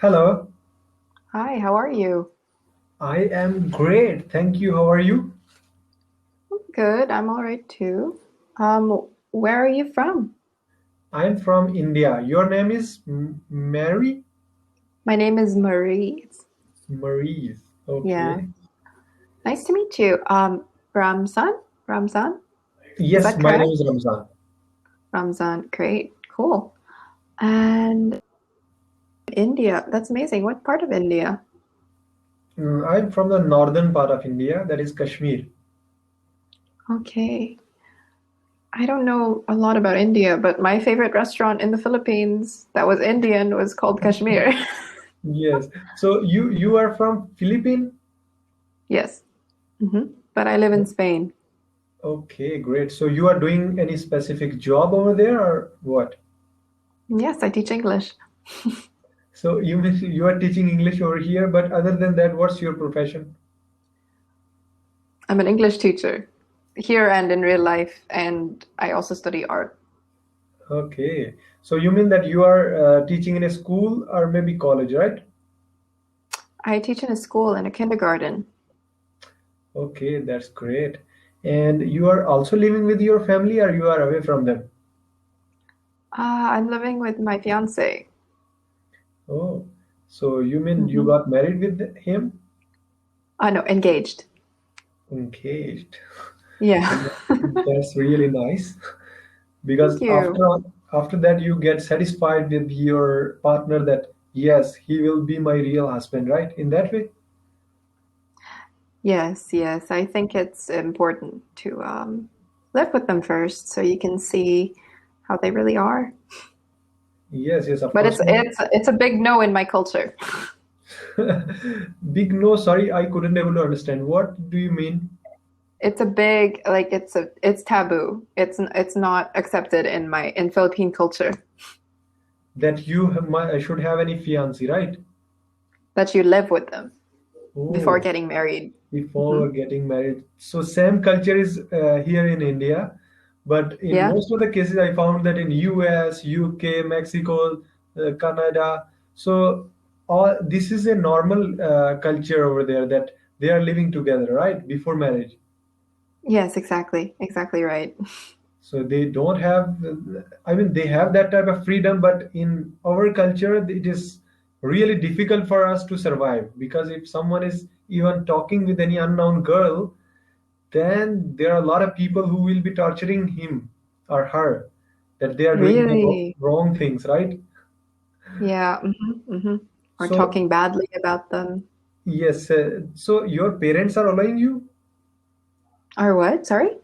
Hello, Hi, how are you? I am great. Thank you. How are you? Good, I'm all right too. Where are you from? I'm from India. Your name is Mary? My name is Marie. Marie. Yeah, Okay. nice to meet you. Ramzan? Ramzan? Is Yes, that my name correct? is Ramzan. Ramzan, great, cool. And India, that's amazing. What part of India? I'm from the northern part of India, that is Kashmir. Okay. I don't know a lot about India, but my favorite restaurant in the Philippines that was Indian was called Kashmir. Yes. So you are from Philippines? Yes. But I live in Spain. Okay, great. So you are doing any specific job over there or what? Yes, I teach English. So you mean you are teaching English over here, but other than that, what's your profession? I'm an English teacher here and in real life, and I also study art. Okay. So you mean that you are teaching in a school or maybe college, right? I teach in a school in a kindergarten. Okay, that's great. And you are also living with your family or you are away from them? I'm living with my fiance. Oh, so you mean you hmm got married with him? No, engaged. Engaged. Yeah. That's really nice Thank because you. after that you get satisfied with your partner that yes, he will be my real husband, right? In that way? Yes, yes. I think it's important to live with them first so you can see how they really are. Yes, yes, of But course. it's a big no in my culture. Big no, sorry, I couldn't able to understand. What do you mean? It's a big like it's taboo. It's not accepted in Philippine culture That should have any fiancé, right? that you live with them before Oh, getting married. hmm before getting married. So same culture is here in India, but in Yeah. most of the cases, I found that in US, UK, Mexico, Canada, so all this is a normal culture over there that they are living together, right, before marriage. Yes, exactly. Exactly right. So they don't have, I mean, they have that type of freedom, but in our culture, it is really difficult for us to survive because if someone is even talking with any unknown girl, then there are a lot of people who will be torturing him or her that they are doing the Really? wrong things, right? Yeah. Or So, talking badly about them. yes, so your parents are allowing you, Or what? Sorry?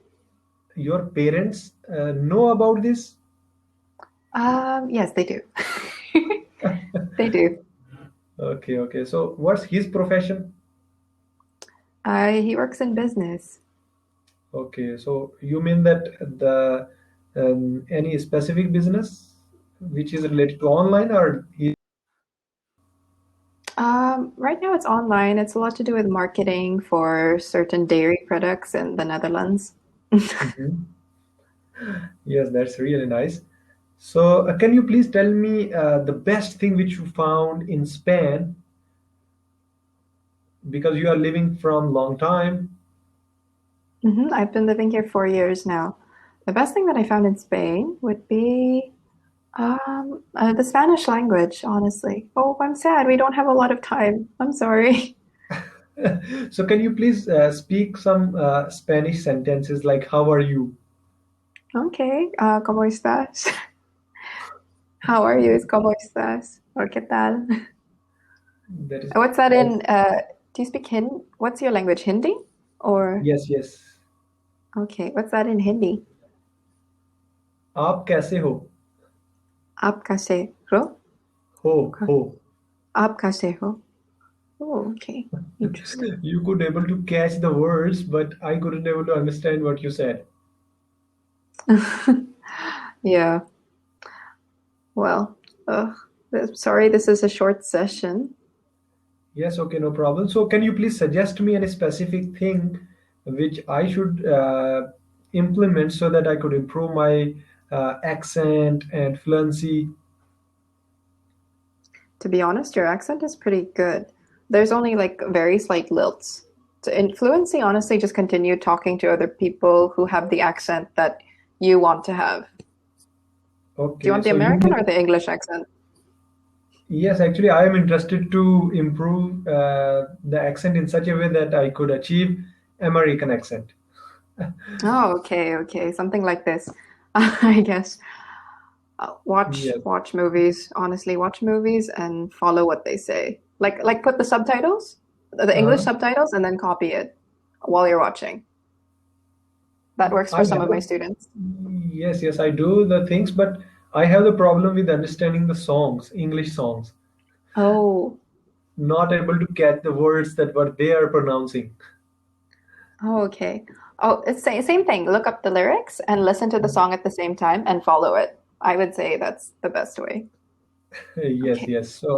your parents know about this. Yes, they do. They do. Okay, okay. So, what's his profession? He works in business. Okay, so you mean that the any specific business which is related to online or he, Right now it's online. It's a lot to do with marketing for certain dairy products in the Netherlands. Mhm. Yes, that's really nice. So, can you please tell me the best thing which you found in Spain because you are living from long time? I've been living here 4 years now. The best thing that I found in Spain would be the Spanish language, honestly. Oh, I'm sad. We don't have a lot of time. I'm sorry. So, can you please speak some Spanish sentences like "How are you"? Okay, ¿cómo estás? How are you? Is ¿cómo estás? Or ¿qué tal? That is What's that that's, in, do you speak Hindi? What's your language? Hindi? Or, yes, yes. okay, what's that in Hindi? आप कैसे हो? आप कैसे हो? हो Okay. हो. आप कैसे हो? Oh, okay. Interesting. You could able to catch the words, but I couldn't able to understand what you said. Yeah. Well, sorry, this is a short session. Yes, okay, no problem. So, can you please suggest me any specific thing which I should implement so that I could improve my accent and fluency? To be honest, your accent is pretty good. There's only like very slight lilts. So in fluency, honestly, just continue talking to other people who have the accent that you want to have. Do you Okay, want the so you American or mean, the English accent? yes, actually, I am interested to improve the accent in such a way that I could achieve American accent. Oh, okay, okay. Something like this. I guess. Watch Yes. watch movies. Honestly, watch movies and follow what they say. Like put the subtitles, the English Uh-huh. subtitles, and then copy it while you're watching. That works I for some of my have, students. yes, yes, I do the things, but I have the problem with understanding the songs, English songs, Oh, not able to catch the words that what they are pronouncing. oh, okay. Oh, it's same thing. Look up the lyrics and listen to the song at the same time and follow it. I would say that's the best way. Yes, Okay. yes. So